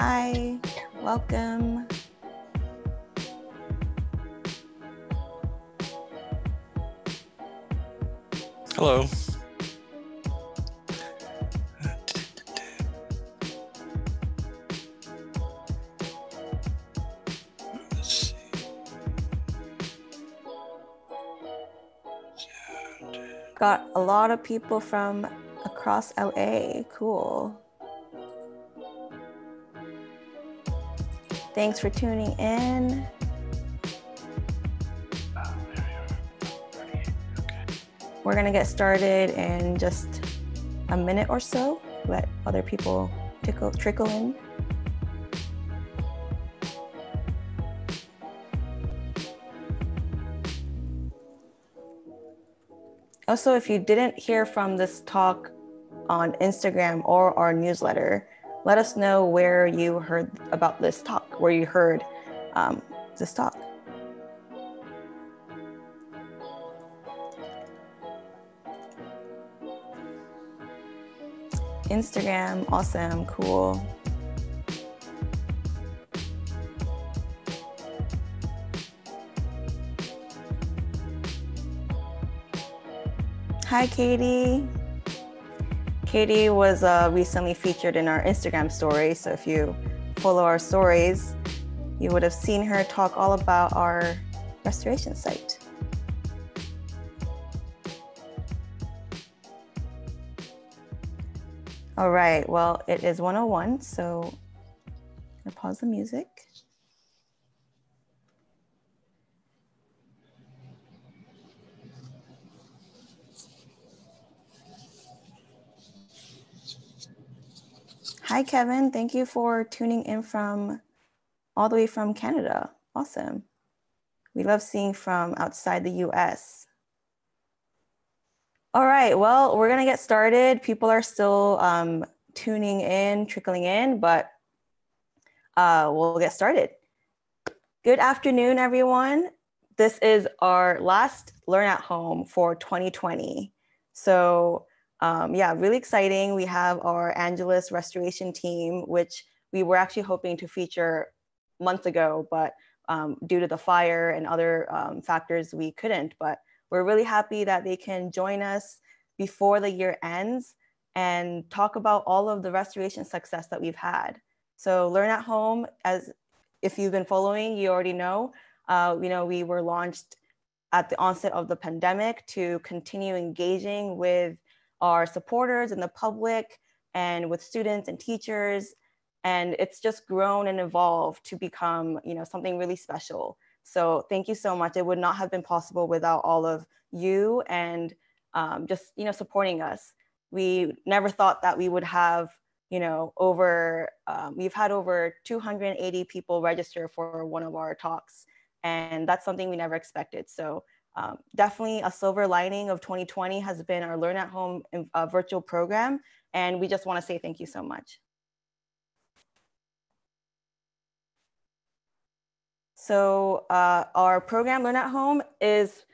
Hi, welcome. Hello. Let's see. Got a lot of people from across LA. Cool. Thanks for tuning in. We're gonna get started in just a minute or so. Let other people trickle in. Also, if you didn't hear from this talk on Instagram or our newsletter, let us know where you heard about this talk, where you heard this talk. Instagram, awesome, cool. Hi, Katie. Katie was recently featured in our Instagram story. So if you follow our stories, you would have seen her talk all about our restoration site. All right, well, it is 1:01, so I'm gonna pause the music. Hi, Kevin. Thank you for tuning in from all the way from Canada. Awesome. We love seeing from outside the US. All right, well, we're gonna get started. People are still tuning in, trickling in, but we'll get started. Good afternoon, everyone. This is our last Learn at Home for 2020. So yeah, really exciting. We have our Deangelis restoration team, which we were actually hoping to feature months ago, but due to the fire and other factors, we couldn't. But we're really happy that they can join us before the year ends and talk about all of the restoration success that we've had. So Learn at Home, as if you've been following, you already know, we were launched at the onset of the pandemic to continue engaging with our supporters and the public and with students and teachers. And it's just grown and evolved to become, something really special. So thank you so much. It would not have been possible without all of you and just, supporting us. We never thought that we would have, we've had over 280 people register for one of our talks. And that's something we never expected. So definitely a silver lining of 2020 has been our Learn at Home virtual program. And we just want to say thank you so much. So our program Learn at Home has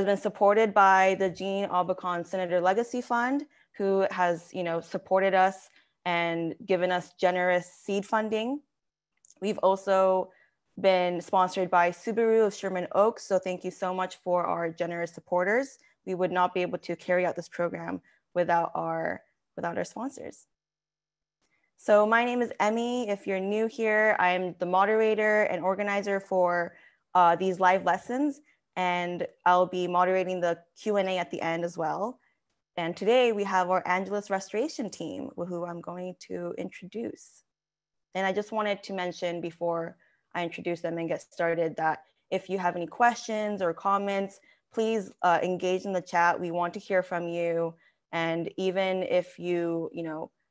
been supported by the Jean Aubuchon Senator Legacy Fund, who has supported us and given us generous seed funding. We've also been sponsored by Subaru of Sherman Oaks. So thank you so much for our generous supporters. We would not be able to carry out this program without our sponsors. So my name is Emmy. If you're new here, I'm the moderator and organizer for these live lessons, and I'll be moderating the Q&A at the end as well. And today we have our Deangelis restoration team, who I'm going to introduce. And I just wanted to mention before I introduce them and get started that if you have any questions or comments, please engage in the chat. We want to hear from you. And even if you,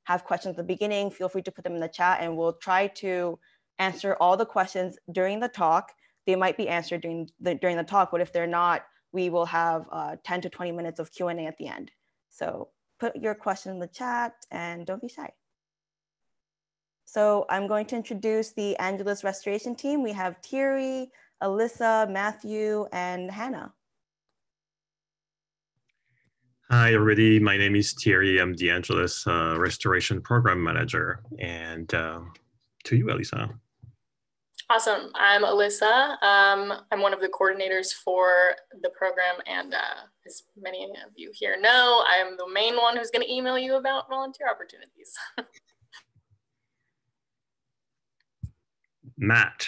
have questions at the beginning, feel free to put them in the chat and we'll try to answer all the questions during the talk. They might be answered during the talk, but if they're not, we will have 10 to 20 minutes of Q&A at the end. So put your question in the chat and don't be shy. So I'm going to introduce the Deangelis restoration team. We have Thierry, Alyssa, Matthew, and Hannah. Hi, everybody. My name is Thierry. I'm the Deangelis Restoration Program Manager. And to you, Alyssa. Awesome. I'm Alyssa. I'm one of the coordinators for the program, and as many of you here know, I am the main one who's going to email you about volunteer opportunities. Matt.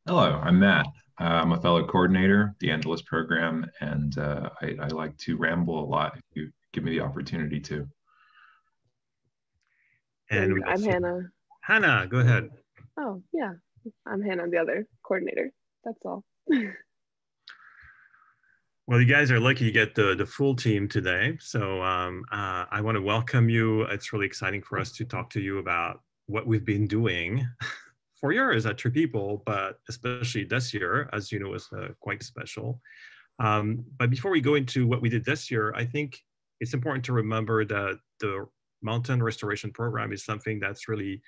Hello, I'm Matt. I'm a fellow coordinator, Deangelis program, and I like to ramble a lot if you give me the opportunity to. And I'm Hannah. Hannah, go ahead. Oh, yeah. I'm Hannah, the other coordinator. That's all. Well, you guys are lucky you get the full team today. So I want to welcome you. It's really exciting for us to talk to you about what we've been doing for years at TreePeople, but especially this year, as you know, is quite special. But before we go into what we did this year, I think it's important to remember that the mountain restoration program is something that's really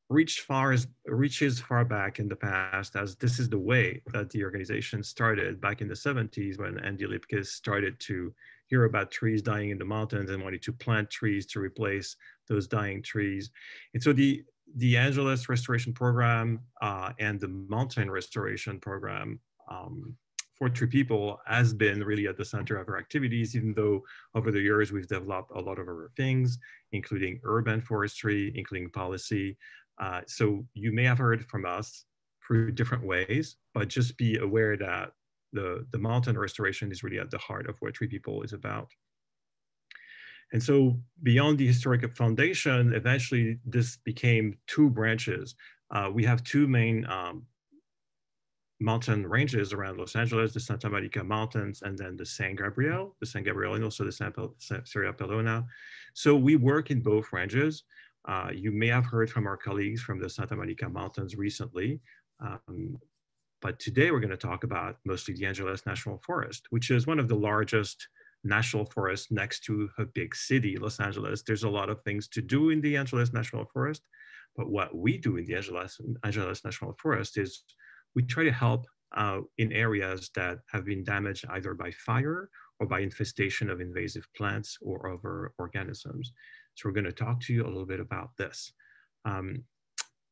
reaches far back in the past, as this is the way that the organization started back in the 70s when Andy Lipkis started to hear about trees dying in the mountains and wanted to plant trees to replace those dying trees. And so the Deangelis restoration program and the mountain restoration program for TreePeople has been really at the center of our activities, even though over the years we've developed a lot of other things, including urban forestry, including policy. So you may have heard from us through different ways, but just be aware that the mountain restoration is really at the heart of what TreePeople is about. And so beyond the historic foundation, eventually this became two branches. We have two main mountain ranges around Los Angeles, the Santa Monica Mountains, and then the San Gabriel, and also the Sierra Pelona. So we work in both ranges. You may have heard from our colleagues from the Santa Monica Mountains recently, but today we're going to talk about mostly the Deangelis National Forest, which is one of the largest national forests next to a big city, Los Angeles. There's a lot of things to do in the Deangelis National Forest, but what we do in the Deangelis National Forest is we try to help in areas that have been damaged either by fire or by infestation of invasive plants or other organisms. So we're going to talk to you a little bit about this.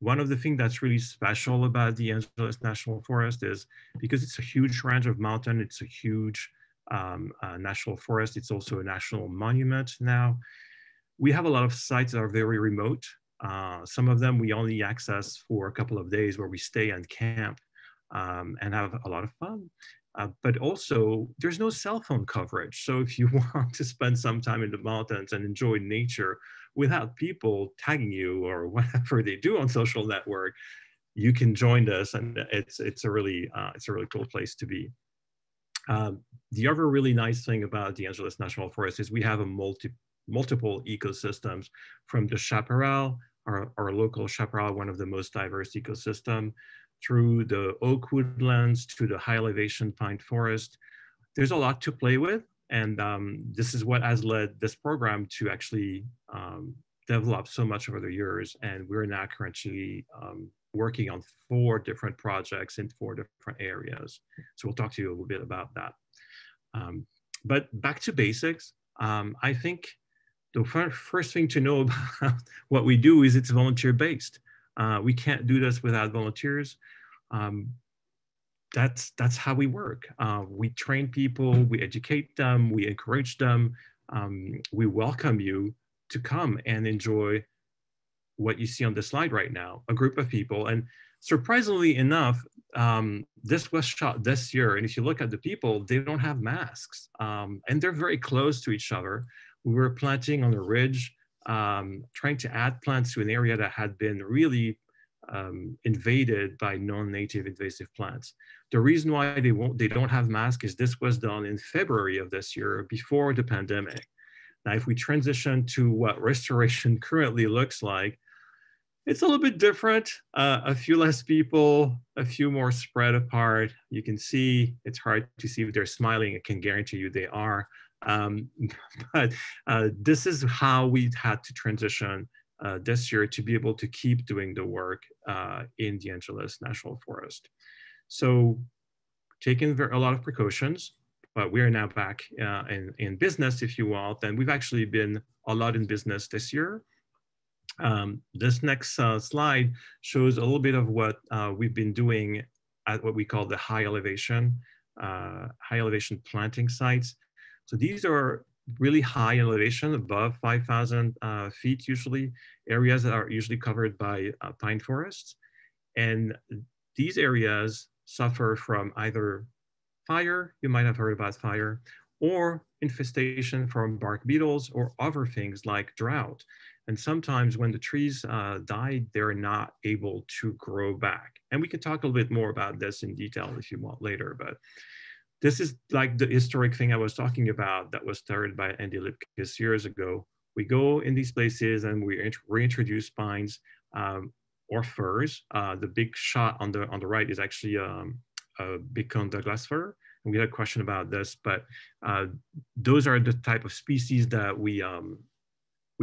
One of the things that's really special about the Deangelis National Forest is because it's a huge range of mountain, it's a huge national forest, it's also a national monument now. We have a lot of sites that are very remote. Some of them we only access for a couple of days where we stay and camp and have a lot of fun. But also there's no cell phone coverage. So if you want to spend some time in the mountains and enjoy nature without people tagging you or whatever they do on social network, you can join us, and it's a really cool place to be. The other really nice thing about the Deangelis National Forest is we have a multiple ecosystems, from the chaparral, our local chaparral, one of the most diverse ecosystem, through the oak woodlands to the high elevation pine forest. There's a lot to play with. And this is what has led this program to actually develop so much over the years. And we're now currently working on 4 different projects in 4 different areas. So we'll talk to you a little bit about that. But back to basics, I think the first thing to know about what we do is it's volunteer based. We can't do this without volunteers. That's how we work. We train people, we educate them, we encourage them. We welcome you to come and enjoy what you see on the slide right now, a group of people. And surprisingly enough, this was shot this year. And if you look at the people, they don't have masks. And they're very close to each other. We were planting on a ridge, trying to add plants to an area that had been really invaded by non-native invasive plants. The reason why they don't have masks is this was done in February of this year, before the pandemic. Now, if we transition to what restoration currently looks like, it's a little bit different. A few less people, a few more spread apart. You can see, it's hard to see if they're smiling. I can guarantee you they are. But this is how we had to transition this year to be able to keep doing the work in the Deangelis National Forest. So taking a lot of precautions, but we are now back in business, if you will. And we've actually been a lot in business this year. This next slide shows a little bit of what we've been doing at what we call the high elevation planting sites. So these are really high elevation, above 5,000 feet usually, areas that are usually covered by pine forests. And these areas suffer from either fire, you might have heard about fire, or infestation from bark beetles or other things like drought. And sometimes when the trees die, they're not able to grow back. And we can talk a little bit more about this in detail if you want later, but this is like the historic thing I was talking about that was started by Andy Lipkis years ago. We go in these places and we reintroduce pines or firs. The big shot on the right is actually a big cone Douglas fir. And we had a question about this, but those are the type of species that we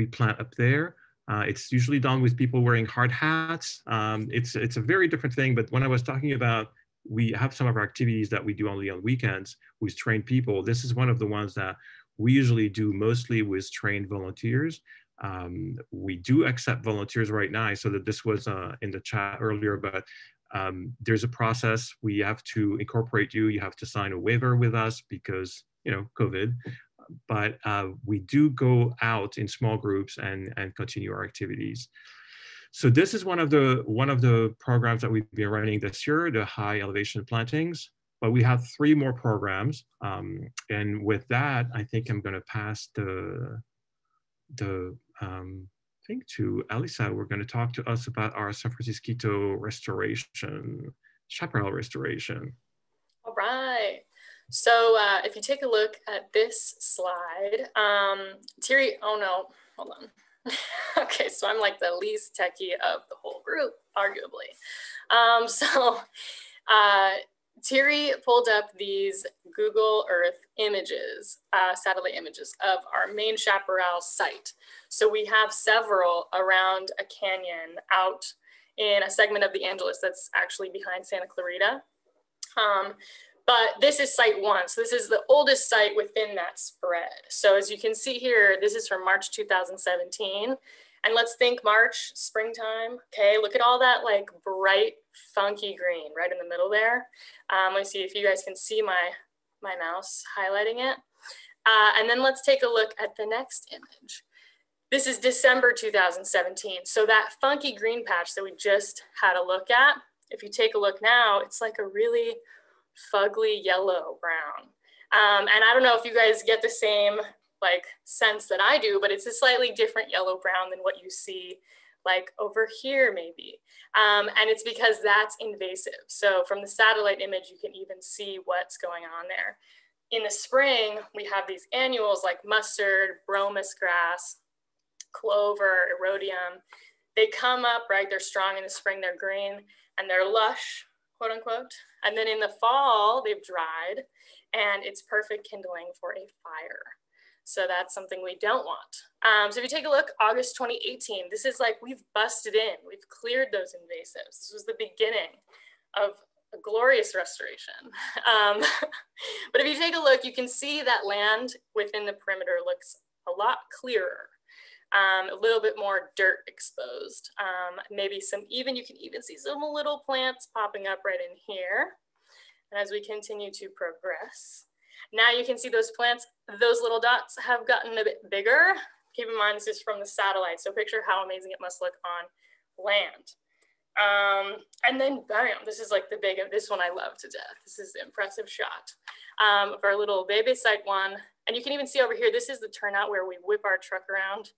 plant up there. It's usually done with people wearing hard hats. It's a very different thing, but when I was talking about, we have some of our activities that we do only on weekends with trained people. This is one of the ones that we usually do mostly with trained volunteers. We do accept volunteers right now, so that this was in the chat earlier, but there's a process. We have to incorporate you. You have to sign a waiver with us because, you know, COVID. But we do go out in small groups and continue our activities. So this is one of the programs that we've been running this year, the high elevation plantings. But we have 3 more programs, and with that, I think I'm going to pass the thing to Alyssa. We're going to talk to us about our San Francisco restoration, chaparral restoration. All right. So if you take a look at this slide, Thierry, oh no, hold on. Okay, so I'm like the least techie of the whole group, arguably. Thierry pulled up these Google Earth images, satellite images of our main chaparral site. So we have several around a canyon out in a segment of the Deangelis that's actually behind Santa Clarita. But this is site 1. So this is the oldest site within that spread. So as you can see here, this is from March 2017. And let's think March, springtime. Okay, look at all that like bright, funky green right in the middle there. Let me see if you guys can see my mouse highlighting it. And then let's take a look at the next image. This is December 2017. So that funky green patch that we just had a look at, if you take a look now, it's like a really fugly yellow brown. And I don't know if you guys get the same like sense that I do, but it's a slightly different yellow brown than what you see like over here maybe. And it's because that's invasive. So from the satellite image, you can even see what's going on there. In the spring, we have these annuals like mustard, bromus grass, clover, erodium. They come up, right? They're strong in the spring, they're green, and they're lush, quote unquote. And then in the fall, they've dried, and it's perfect kindling for a fire. So that's something we don't want. So if you take a look, August 2018, this is like, we've busted in, we've cleared those invasives. This was the beginning of a glorious restoration. But if you take a look, you can see that land within the perimeter looks a lot clearer. A little bit more dirt exposed. Maybe some you can even see some little plants popping up right in here. And as we continue to progress, now you can see those plants, those little dots have gotten a bit bigger. Keep in mind, this is from the satellite. So picture how amazing it must look on land. And then bam, this is like the big, this one I love to death. This is the impressive shot of our little baby site 1. And you can even see over here, this is the turnout where we whip our truck around.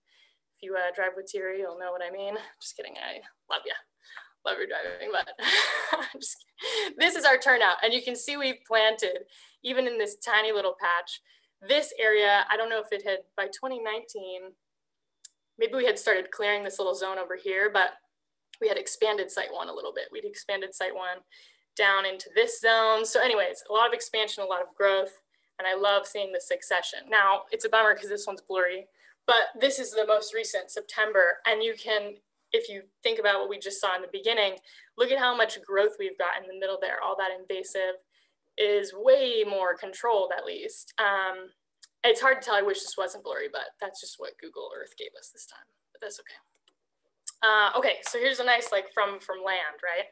If you drive with Thierry, you'll know what I mean. Just kidding, I love you. Love your driving, but just this is our turnout. And you can see we've planted, even in this tiny little patch, this area, I don't know if it had, by 2019, maybe we had started clearing this little zone over here, but we had expanded site 1 a little bit. We'd expanded site 1 down into this zone. So anyways, a lot of expansion, a lot of growth, and I love seeing the succession. Now, it's a bummer because this one's blurry, but this is the most recent, September, and you can, if you think about what we just saw in the beginning, look at how much growth we've got in the middle there. All that invasive is way more controlled, at least. It's hard to tell. I wish this wasn't blurry, but that's just what Google Earth gave us this time, but that's okay. Okay, so here's a nice, like from land, right?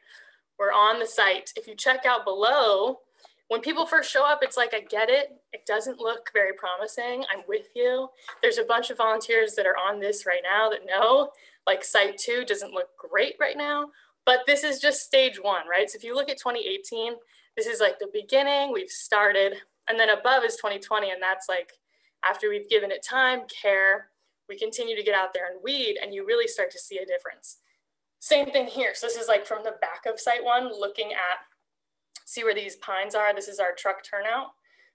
We're on the site. If you check out below, when people first show up, it's like, I get it. It doesn't look very promising. I'm with you. There's a bunch of volunteers that are on this right now that know, like site 2 doesn't look great right now, but this is just stage 1, right? So if you look at 2018, this is like the beginning, we've started, and then above is 2020, and that's like, after we've given it time, care, we continue to get out there and weed, and you really start to see a difference. Same thing here. So this is like from the back of site 1, looking at, see where these pines are. This is our truck turnout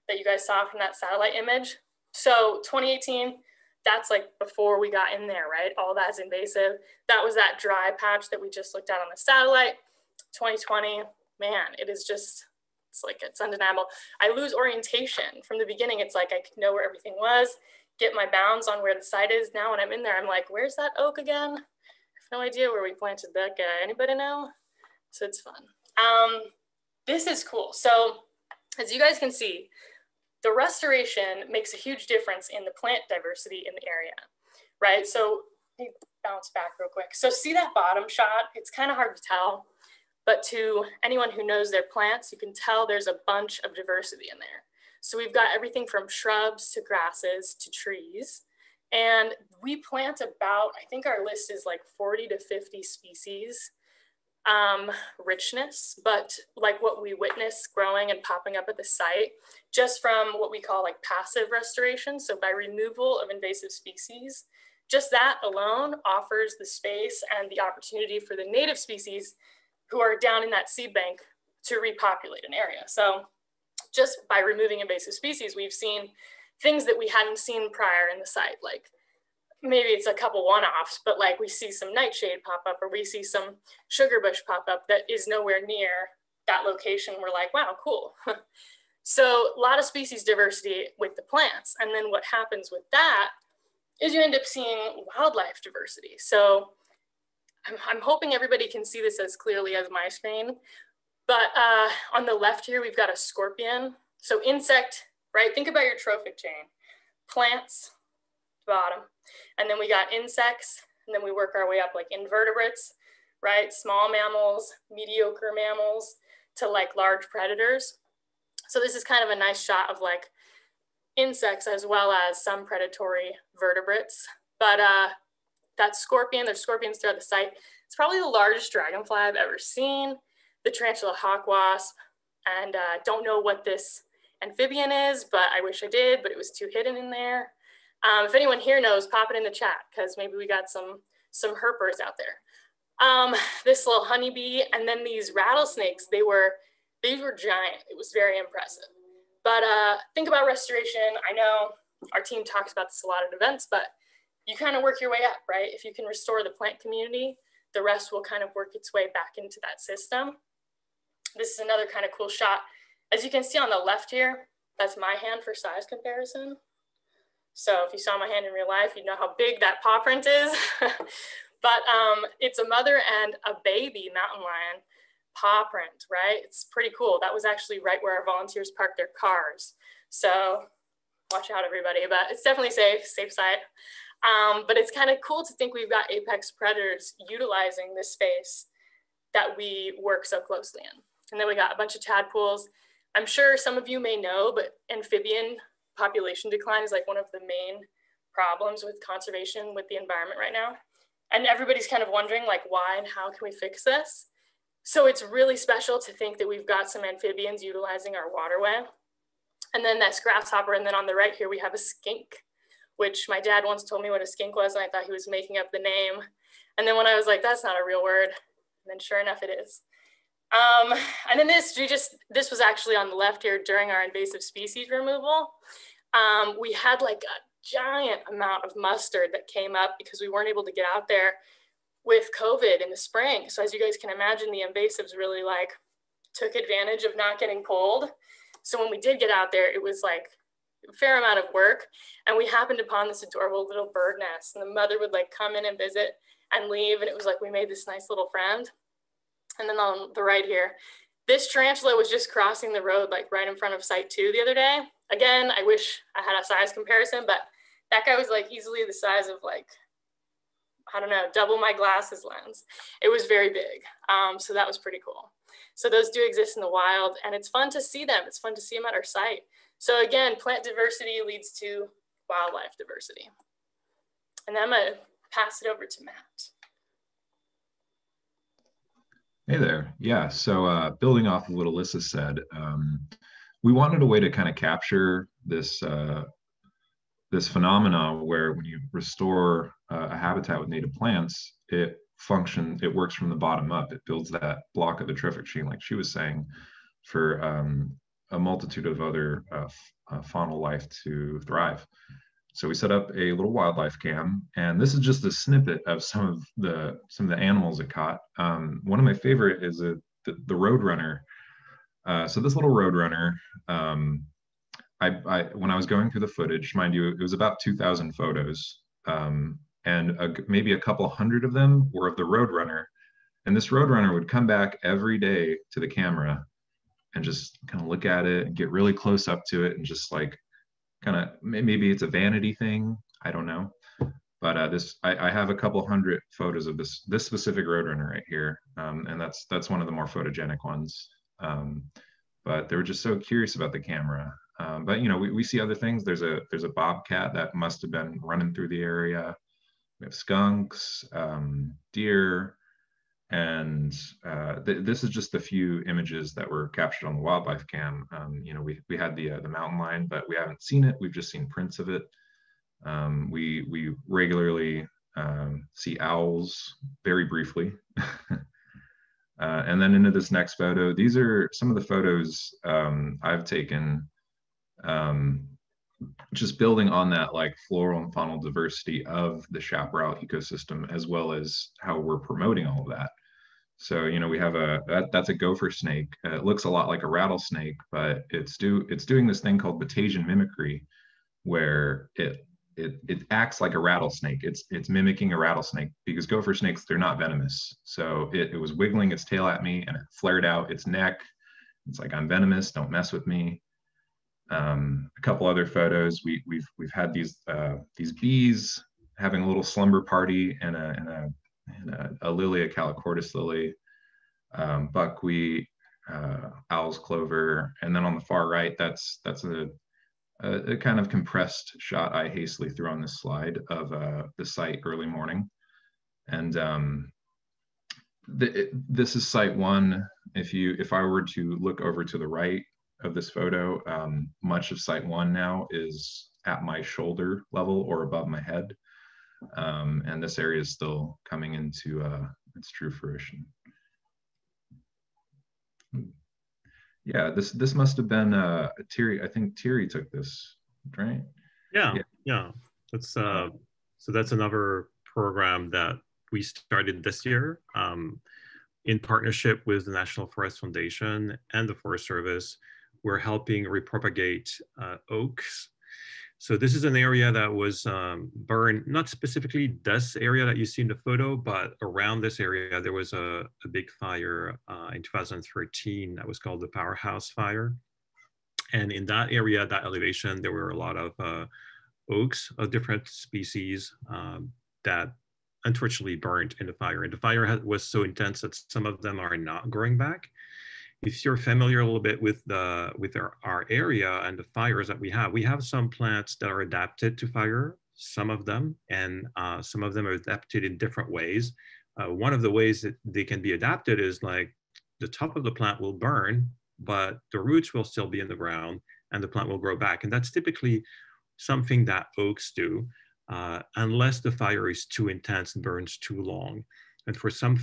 that you guys saw from that satellite image. So 2018, that's like before we got in there, right? All that's invasive. That was that dry patch that we just looked at on the satellite. 2020, man, it is just, it's undeniable. I lose orientation from the beginning. It's like I could know where everything was, get my bounds on where the site is. Now when I'm in there, I'm like, where's that oak again? I have no idea where we planted that guy. Anybody know? So it's fun. This is cool. So as you guys can see, the restoration makes a huge difference in the plant diversity in the area, right? So let me bounce back real quick. So see that bottom shot? It's kind of hard to tell, but to anyone who knows their plants, you can tell there's a bunch of diversity in there. So we've got everything from shrubs to grasses to trees. And we plant about, I think our list is like 40 to 50 species richness, but like what we witness growing and popping up at the site, just from what we call like passive restoration. So by removal of invasive species, just that alone offers the space and the opportunity for the native species who are down in that seed bank to repopulate an area. So just by removing invasive species, we've seen things that we hadn't seen prior in the site, like maybe it's a couple one-offs, but like we see some nightshade pop up, or we see some sugar bush pop up that is nowhere near that location. We're like, wow, cool. So a lot of species diversity with the plants. And then what happens with that is you end up seeing wildlife diversity. So I'm hoping everybody can see this as clearly as my screen, but on the left here, we've got a scorpion. So insect, right? Think about your trophic chain. Plants, bottom. And then we got insects, and then we work our way up like invertebrates, right? Small mammals, mediocre mammals, to like large predators. So this is kind of a nice shot of like insects as well as some predatory vertebrates. But that scorpion, there's scorpions throughout the site. It's probably the largest dragonfly I've ever seen. The tarantula hawk wasp, and don't know what this amphibian is, but I wish I did, but it was too hidden in there. If anyone here knows, pop it in the chat, because maybe we got some herpers out there. This little honeybee, and then these rattlesnakes, these were giant. It was very impressive. But think about restoration. I know our team talks about this a lot at events, but you kind of work your way up, right? If you can restore the plant community, the rest will kind of work its way back into that system. This is another kind of cool shot. As you can see on the left here, that's my hand for size comparison. So if you saw my hand in real life, you'd know how big that paw print is. But it's a mother and a baby mountain lion paw print, right? It's pretty cool. That was actually right where our volunteers parked their cars. So watch out, everybody, but it's definitely safe site. But it's kind of cool to think we've got apex predators utilizing this space that we work so closely in. And then we got a bunch of tadpoles. I'm sure some of you may know, but amphibian population decline is like one of the main problems with conservation with the environment right now. And everybody's kind of wondering like why and how can we fix this? So it's really special to think that we've got some amphibians utilizing our waterway. And then that's grasshopper. And then on the right here, we have a skink, which my dad once told me what a skink was. And I thought he was making up the name. And then when I was like, that's not a real word. And then sure enough, it is. And then this was actually on the left here during our invasive species removal. We had like a giant amount of mustard that came up because we weren't able to get out there with COVID in the spring. So as you guys can imagine, the invasives really like took advantage of not getting pulled. So when we did get out there, it was like a fair amount of work. And we happened upon this adorable little bird nest, and the mother would like come in and visit and leave. And it was like, we made this nice little friend. And then on the right here, this tarantula was just crossing the road, like right in front of site 2 the other day. Again, I wish I had a size comparison, but that guy was like easily the size of like I don't know, double my glasses lens. It was very big. So that was pretty cool. So those do exist in the wild, and it's fun to see them. It's fun to see them at our site. So again, plant diversity leads to wildlife diversity. And then I'm gonna pass it over to Matt. Hey there. Yeah, so building off of what Alyssa said, we wanted a way to kind of capture this this phenomena where when you restore a habitat with native plants, it works from the bottom up. It builds that block of the trophic chain, like she was saying, for a multitude of other faunal life to thrive. So we set up a little wildlife cam, and this is just a snippet of some of the animals it caught. One of my favorite is the roadrunner. So this little roadrunner, when I was going through the footage, mind you, it was about 2,000 photos, and maybe a couple hundred of them were of the roadrunner. And this roadrunner would come back every day to the camera and just kind of look at it and get really close up to it and just like kind of, maybe it's a vanity thing, I don't know. But I have a couple hundred photos of this specific roadrunner right here, and that's one of the more photogenic ones. But they were just so curious about the camera. But you know, we see other things. There's a bobcat that must have been running through the area. We have skunks, deer, and this is just a few images that were captured on the wildlife cam. You know, we had the mountain lion, but we haven't seen it. We've just seen prints of it. We regularly see owls very briefly. And then into this next photo, these are some of the photos I've taken, just building on that like floral and faunal diversity of the chaparral ecosystem, as well as how we're promoting all of that. So, you know, we have that's a gopher snake. It looks a lot like a rattlesnake, but it's doing this thing called Batasian mimicry, where it acts like a rattlesnake. It's mimicking a rattlesnake, because gopher snakes, they're not venomous. So it was wiggling its tail at me, and it flared out its neck. It's like, I'm venomous, don't mess with me. A couple other photos, we've had these bees having a little slumber party in a lily, a calochortus lily, buckwheat, owl's clover, and then on the far right, that's a kind of compressed shot I hastily threw on this slide of the site early morning. And this is site one. If I were to look over to the right of this photo, much of site one now is at my shoulder level or above my head. And this area is still coming into its true fruition. Yeah, this must have been Thierry. I think Thierry took this, right? Yeah. That's so that's another program that we started this year in partnership with the National Forest Foundation and the Forest Service. We're helping repropagate oaks. So this is an area that was burned, not specifically this area that you see in the photo, but around this area, there was a big fire in 2013 that was called the Powerhouse Fire. And in that area, that elevation, there were a lot of oaks of different species that unfortunately burned in the fire. And the fire was so intense that some of them are not growing back. If you're familiar a little bit with our area and the fires that we have some plants that are adapted to fire, some of them, and some of them are adapted in different ways. One of the ways that they can be adapted is like the top of the plant will burn, but the roots will still be in the ground and the plant will grow back. And that's typically something that oaks do, unless the fire is too intense and burns too long. And for some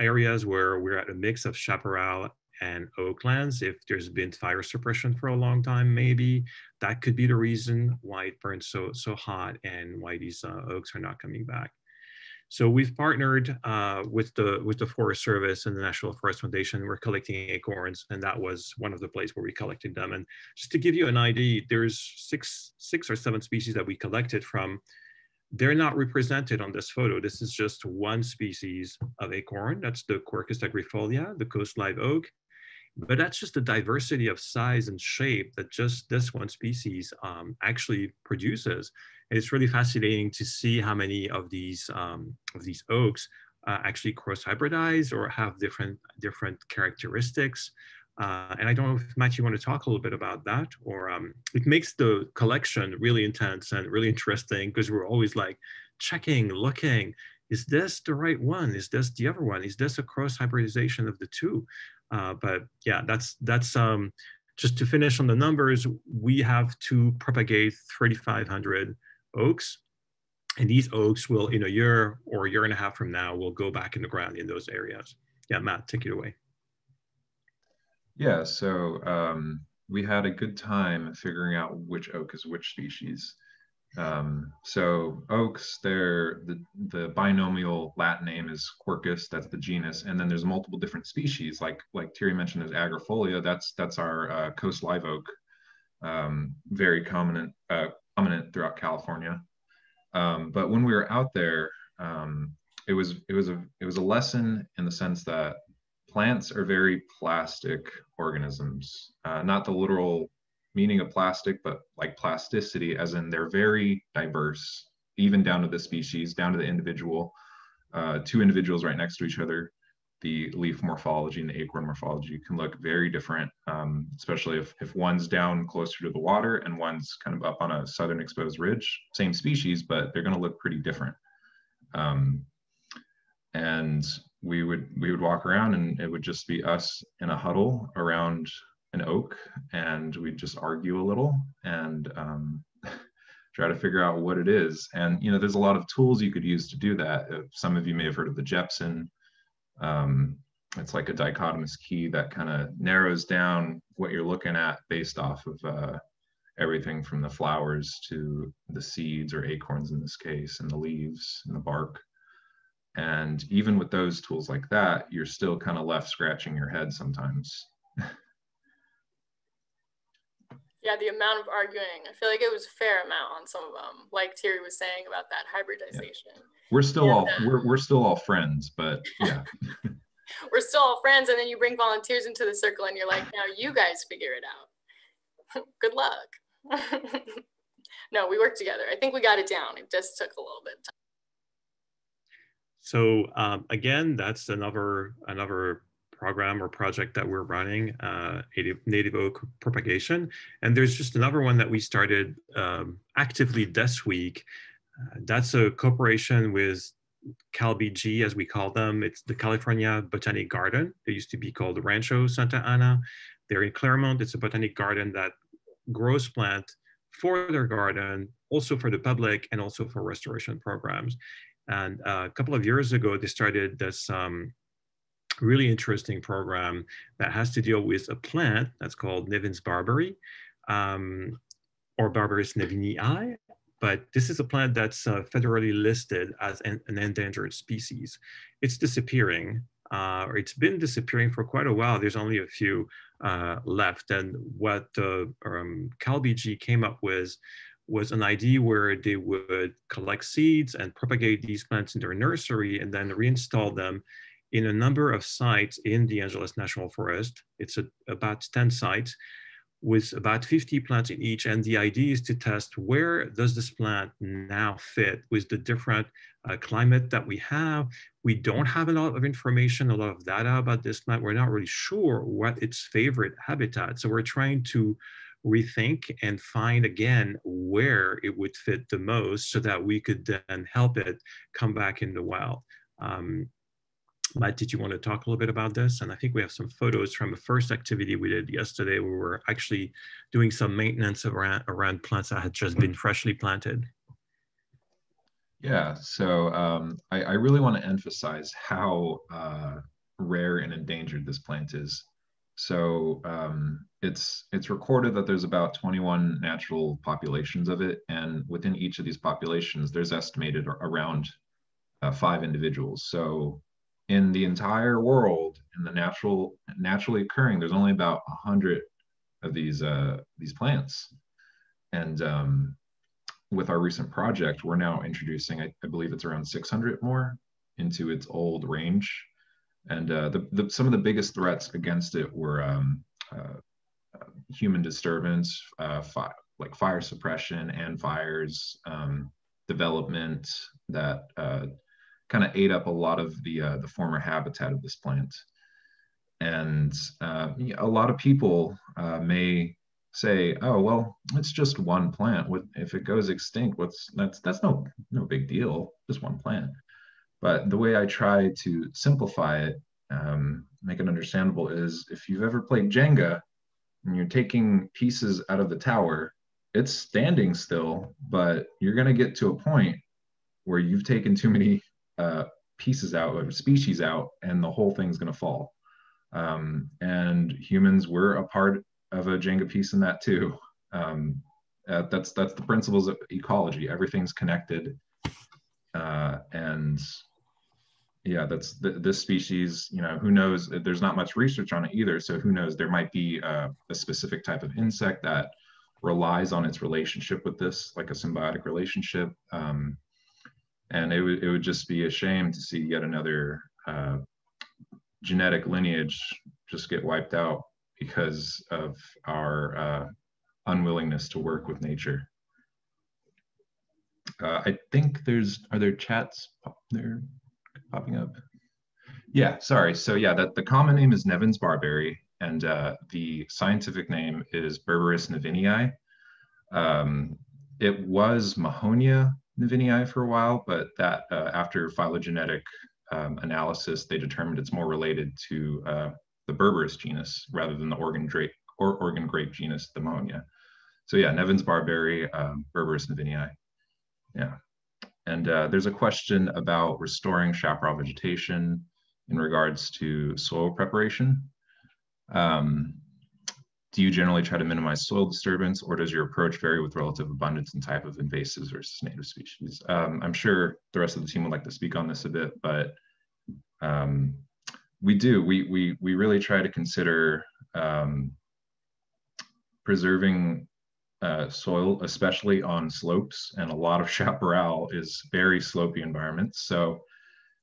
areas where we're at a mix of chaparral and oaklands, if there's been fire suppression for a long time, maybe that could be the reason why it burns so hot and why these oaks are not coming back. So we've partnered with the Forest Service and the National Forest Foundation. We're collecting acorns, and that was one of the places where we collected them. And just to give you an idea, there's six or seven species that we collected from. They're not represented on this photo. This is just one species of acorn. That's the Quercus Agrifolia, the coast live oak. But that's just the diversity of size and shape that just this one species actually produces. And it's really fascinating to see how many of these oaks actually cross-hybridize or have different characteristics. And I don't know if Matt, you want to talk a little bit about that, or it makes the collection really intense and really interesting because we're always like checking, looking, is this the right one? Is this the other one? Is this a cross-hybridization of the two? But yeah, that's just to finish on the numbers, we have to propagate 3,500 oaks. And these oaks will, in a year or a year and a half from now, will go back in the ground in those areas. Yeah, Matt, take it away. Yeah, so we had a good time figuring out which oak is which species. So oaks, the binomial Latin name is Quercus, that's the genus, and then there's multiple different species, like Thierry mentioned, there's Agrifolia, that's our coast live oak, very prominent throughout California. But when we were out there, it was a lesson in the sense that plants are very plastic organisms, not the literal meaning of plastic, but like plasticity, as in they're very diverse, even down to the species, down to the individual. Two individuals right next to each other, the leaf morphology and the acorn morphology can look very different, especially if one's down closer to the water and one's kind of up on a southern exposed ridge, same species, but they're going to look pretty different. And we would walk around and it would just be us in a huddle around an oak, and we'd just argue a little and try to figure out what it is. And there's a lot of tools you could use to do that. Some of you may have heard of the Jepson. It's like a dichotomous key that kind of narrows down what you're looking at based off of everything from the flowers to the seeds, or acorns in this case, and the leaves and the bark. And even with those tools like that, you're still kind of left scratching your head sometimes. Yeah, the amount of arguing, I feel like it was a fair amount on some of them, like Thierry was saying about that hybridization. Yeah. We're still we're still all friends, but yeah. We're still all friends, and then you bring volunteers into the circle and you're like, now you guys figure it out. Good luck. No, we worked together. I think we got it down. It just took a little bit of time. So again, that's another program or project that we're running, native oak propagation. And there's just another one that we started actively this week. That's a cooperation with CalBG, as we call them. It's the California Botanic Garden. They used to be called Rancho Santa Ana. They're in Claremont. It's a botanic garden that grows plants for their garden, also for the public, and also for restoration programs. And a couple of years ago, they started this really interesting program that has to deal with a plant that's called Nevin's barberry, or Barberus nevinii. But this is a plant that's federally listed as an endangered species. It's disappearing, or it's been disappearing for quite a while. There's only a few left. And what CalBG came up with was an idea where they would collect seeds and propagate these plants in their nursery and then reinstall them in a number of sites in the Diangelis National Forest. It's about 10 sites with about 50 plants in each. And the idea is to test where does this plant now fit with the different climate that we have. We don't have a lot of information, a lot of data about this plant. We're not really sure what its favorite habitat. So we're trying to rethink and find again where it would fit the most so that we could then help it come back in the wild. Matt, did you want to talk a little bit about this? And I think we have some photos from the first activity we did yesterday. We were actually doing some maintenance around plants that had just been freshly planted. Yeah, so I really want to emphasize how rare and endangered this plant is. So it's recorded that there's about 21 natural populations of it, and within each of these populations, there's estimated around 5 individuals. So in the entire world, in the naturally occurring, there's only about 100 of these plants. And with our recent project, we're now introducing, I believe it's around 600 more into its old range. And some of the biggest threats against it were human disturbance, like fire suppression and fires, development that kind of ate up a lot of the former habitat of this plant. And a lot of people may say, "Oh, well, it's just one plant. What if it goes extinct? That's no big deal. Just one plant." But the way I try to simplify it, make it understandable, is if you've ever played Jenga and you're taking pieces out of the tower, it's standing still, but you're going to get to a point where you've taken too many pieces out or species out, and the whole thing's going to fall. And humans were a part of a Jenga piece in that too. That's the principles of ecology. Everything's connected, and yeah, that's this species. You know, who knows? There's not much research on it either, so who knows? There might be a specific type of insect that relies on its relationship with this, like a symbiotic relationship. And it would just be a shame to see yet another genetic lineage just get wiped out because of our unwillingness to work with nature. I think are there chats there popping up? Yeah, sorry. So yeah, the common name is Nevin's barberry, and the scientific name is Berberis nevinii. It was Mahonia nevinii for a while, but that after phylogenetic analysis, they determined it's more related to the Berberis genus rather than the organ grape genus, the Mahonia. So yeah, Nevin's barberry, Berberis nevinii. Yeah. And there's a question about restoring chaparral vegetation in regards to soil preparation. Do you generally try to minimize soil disturbance, or does your approach vary with relative abundance and type of invasives versus native species? I'm sure the rest of the team would like to speak on this a bit, but we really try to consider preserving soil, especially on slopes, and a lot of chaparral is very slopey environments. So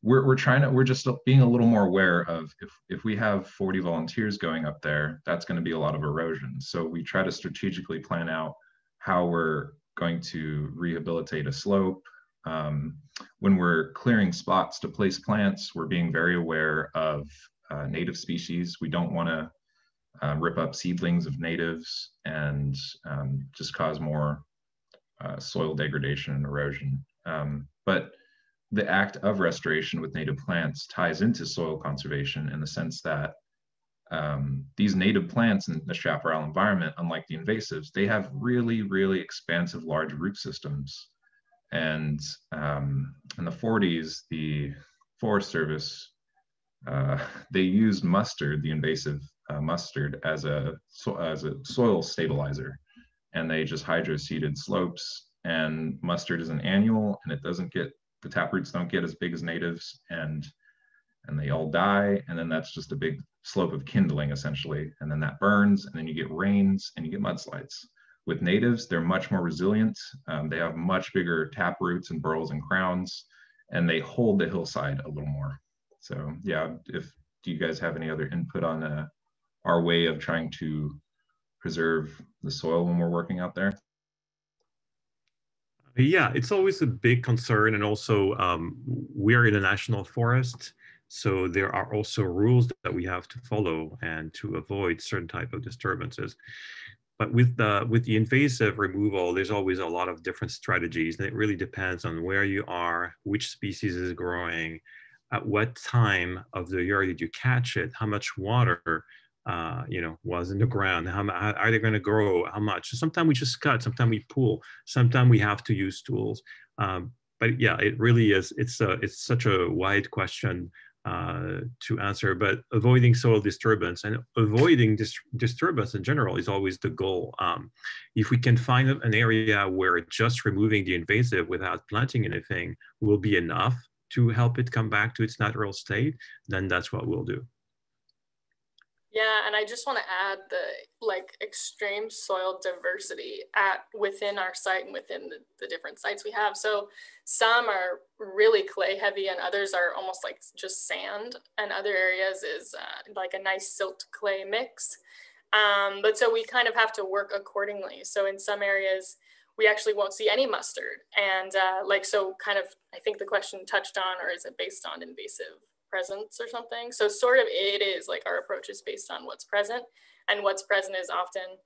we're just being a little more aware of if we have 40 volunteers going up there, that's going to be a lot of erosion. So we try to strategically plan out how we're going to rehabilitate a slope. When we're clearing spots to place plants, we're being very aware of native species. We don't want to rip up seedlings of natives and just cause more soil degradation and erosion. But the act of restoration with native plants ties into soil conservation in the sense that these native plants in the chaparral environment, unlike the invasives, they have really, really expansive large root systems. And in the 40s, the Forest Service, they used mustard, the invasive mustard, as a soil stabilizer. And they just hydroseeded slopes, and mustard is an annual, and it doesn't get, the taproots don't get as big as natives, and they all die. And then that's just a big slope of kindling essentially. And then that burns, and then you get rains and you get mudslides. With natives, they're much more resilient. They have much bigger taproots and burls and crowns, and they hold the hillside a little more. So yeah, do you guys have any other input on our way of trying to preserve the soil when we're working out there? Yeah, it's always a big concern. And also we're in a national forest, so there are also rules that we have to follow and to avoid certain type of disturbances. But with the invasive removal, there's always a lot of different strategies, and it really depends on where you are, which species is growing, at what time of the year did you catch it, how much water was in the ground, how are they going to grow, how much. Sometimes we just cut, sometimes we pull, sometimes we have to use tools. But yeah, it really is. It's such a wide question to answer. But avoiding soil disturbance and avoiding disturbance in general is always the goal. If we can find an area where just removing the invasive without planting anything will be enough to help it come back to its natural state, then that's what we'll do. Yeah, and I just want to add the like extreme soil diversity within our site and within the different sites we have. So some are really clay heavy and others are almost like just sand, and other areas is like a nice silt clay mix. But so we kind of have to work accordingly. So in some areas we actually won't see any mustard, and like so kind of I think the question touched on, or is it based on invasive presence or something? So sort of it is like our approach is based on what's present, and what's present is often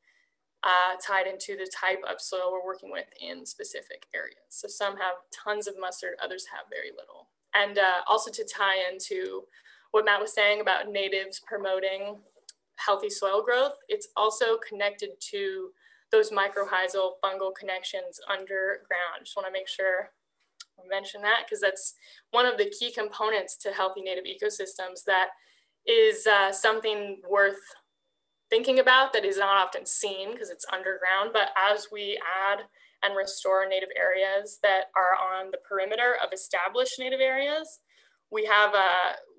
tied into the type of soil we're working with in specific areas. So some have tons of mustard, others have very little. And also to tie into what Matt was saying about natives promoting healthy soil growth, it's also connected to those mycorrhizal fungal connections underground. Just want to make sure mention that, because that's one of the key components to healthy native ecosystems that is something worth thinking about, that is not often seen because it's underground. But as we add and restore native areas that are on the perimeter of established native areas, we have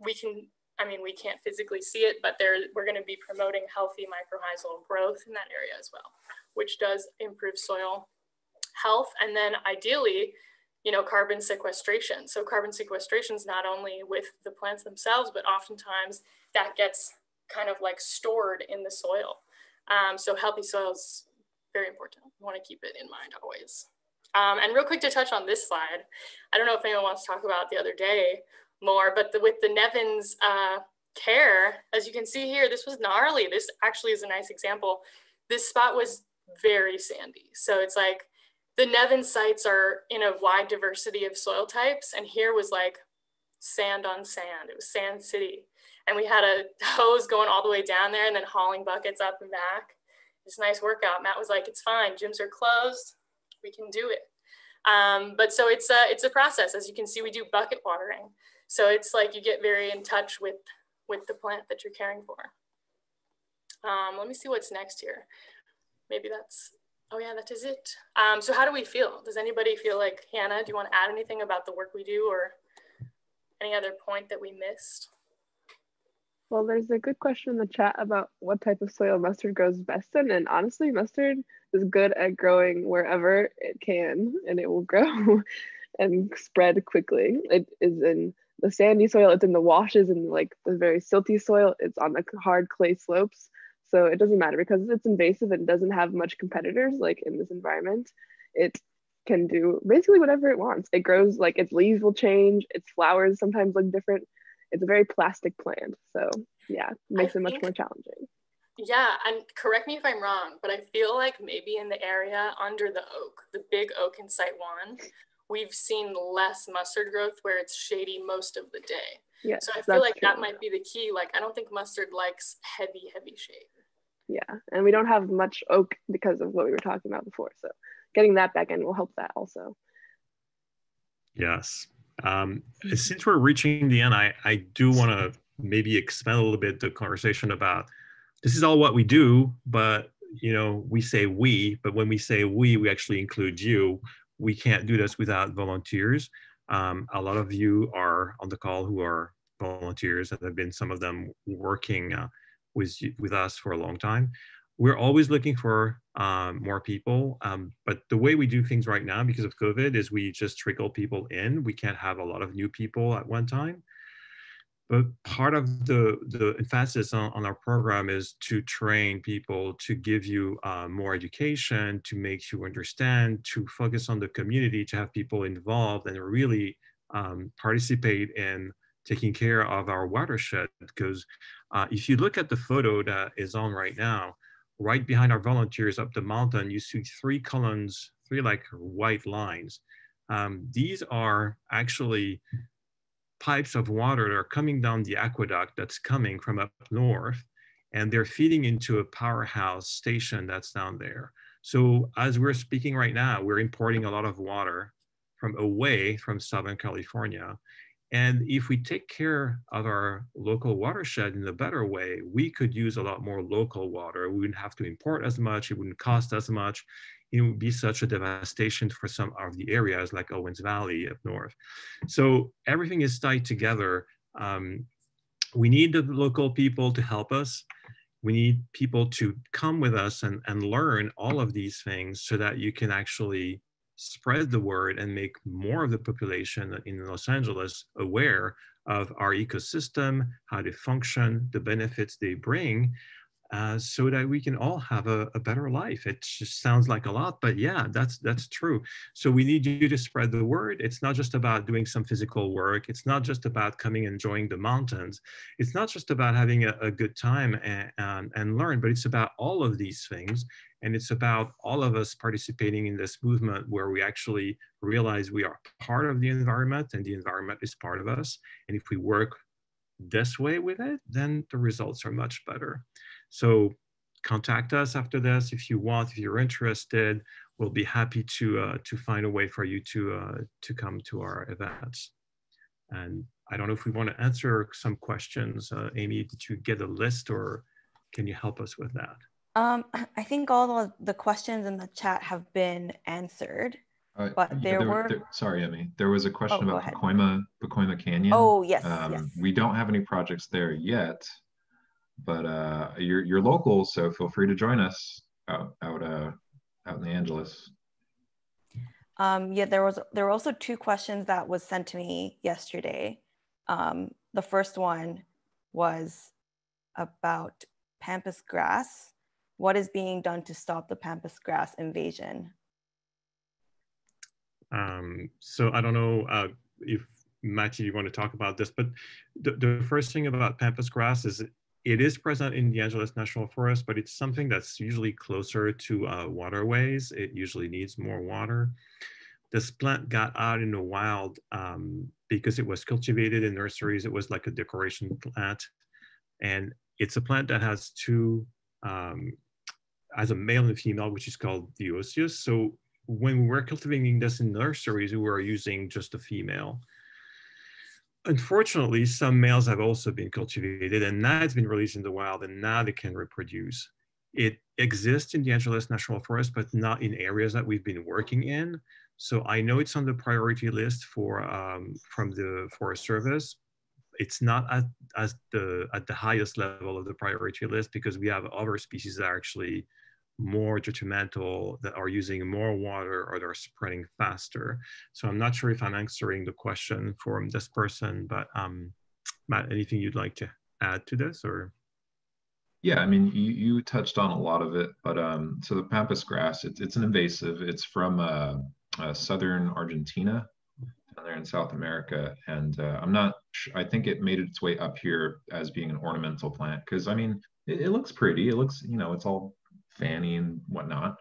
we can't physically see it, but we're going to be promoting healthy mycorrhizal growth in that area as well, which does improve soil health. And then ideally, carbon sequestration. So carbon sequestration is not only with the plants themselves, but oftentimes that gets kind of like stored in the soil. So healthy soil is very important. We want to keep it in mind always. And real quick to touch on this slide, I don't know if anyone wants to talk about the other day more, but with the Nevins care, as you can see here, this was gnarly. This actually is a nice example. This spot was very sandy. So it's like, the Nevin sites are in a wide diversity of soil types, and here was like sand on sand. It was Sand City. And we had a hose going all the way down there and then hauling buckets up and back. It's a nice workout. Matt was like, it's fine, gyms are closed, we can do it. But so it's a process. As you can see, we do bucket watering. So it's like you get very in touch with the plant that you're caring for. Let me see what's next here. Maybe that's, oh yeah, that is it. So how do we feel? Does anybody feel like, Hannah, do you want to add anything about the work we do or any other point that we missed? Well, there's a good question in the chat about what type of soil mustard grows best in, and honestly, mustard is good at growing wherever it can, and it will grow and spread quickly. It is in the sandy soil, it's in the washes, and like the very silty soil, it's on the hard clay slopes. So it doesn't matter because it's invasive and doesn't have much competitors like in this environment. It can do basically whatever it wants. It grows, like its leaves will change, its flowers sometimes look different. It's a very plastic plant. So yeah, it makes it much more challenging. Yeah, and correct me if I'm wrong, but I feel like maybe in the area under the oak, the big oak in Site 1, we've seen less mustard growth where it's shady most of the day. Yeah, so I feel like that might be the key. Like, I don't think mustard likes heavy shade. Yeah, and we don't have much oak because of what we were talking about before. So getting that back in will help that also. Yes. Since we're reaching the end, I do want to maybe expand a little bit the conversation about this is all what we do, but we say we, but when we say we actually include you. We can't do this without volunteers. A lot of you are on the call who are volunteers, and there have been some of them working with us for a long time. We're always looking for more people, but the way we do things right now because of COVID is we just trickle people in. We can't have a lot of new people at one time. But part of the emphasis on our program is to train people, to give you more education, to make you understand, to focus on the community, to have people involved and really participate in taking care of our watershed. Because if you look at the photo that is on right now, right behind our volunteers up the mountain, you see three columns, three like white lines. These are actually pipes of water that are coming down the aqueduct that's coming from up north, and they're feeding into a powerhouse station that's down there. So as we're speaking right now, we're importing a lot of water from away from Southern California. And if we take care of our local watershed in a better way, we could use a lot more local water. We wouldn't have to import as much, it wouldn't cost as much. It would be such a devastation for some of the areas like Owens Valley up north. So everything is tied together. we need the local people to help us. We need people to come with us and learn all of these things so that you can actually spread the word and make more of the population in Los Angeles aware of our ecosystem, how they function, the benefits they bring, so that we can all have a better life. It just sounds like a lot, but yeah, that's true. So we need you to spread the word. It's not just about doing some physical work. It's not just about coming and enjoying the mountains. It's not just about having a good time and learn, but it's about all of these things. And it's about all of us participating in this movement where we actually realize we are part of the environment and the environment is part of us. And if we work this way with it, then the results are much better. So contact us after this if you want, if you're interested. We'll be happy to find a way for you to come to our events. And I don't know if we want to answer some questions. Amy, did you get a list or can you help us with that? I think all of the questions in the chat have been answered. But yeah, sorry, Emmy. There was a question about Pacoima Canyon. Oh, yes, yes. We don't have any projects there yet, but you're local, so feel free to join us out in the Angeles. Yeah, there were also two questions that was sent to me yesterday. The first one was about Pampas Grass. What is being done to stop the Pampas Grass invasion? So I don't know if Matthew, you want to talk about this, but the first thing about Pampas Grass is it is present in the Diangelis National Forest, but it's something that's usually closer to waterways. It usually needs more water. This plant got out in the wild because it was cultivated in nurseries. It was like a decoration plant. And it's a plant that has two, has a male and a female, which is called dioecious. So when we were cultivating this in nurseries, we were using just a female. Unfortunately, some males have also been cultivated and now it's been released in the wild and now they can reproduce. It exists in the Diangelis National Forest, but not in areas that we've been working in. So I know it's on the priority list for from the Forest Service. It's not at the highest level of the priority list because we have other species that are actually more detrimental, that are using more water or they're spreading faster. So I'm not sure if I'm answering the question from this person, but Matt, anything you'd like to add to this or? Yeah, I mean, you touched on a lot of it, but so the Pampas grass, it's an invasive. It's from southern Argentina, down there in South America, and I'm not. I think it made its way up here as being an ornamental plant because I mean, it looks pretty. It looks, you know, it's all fanny and whatnot,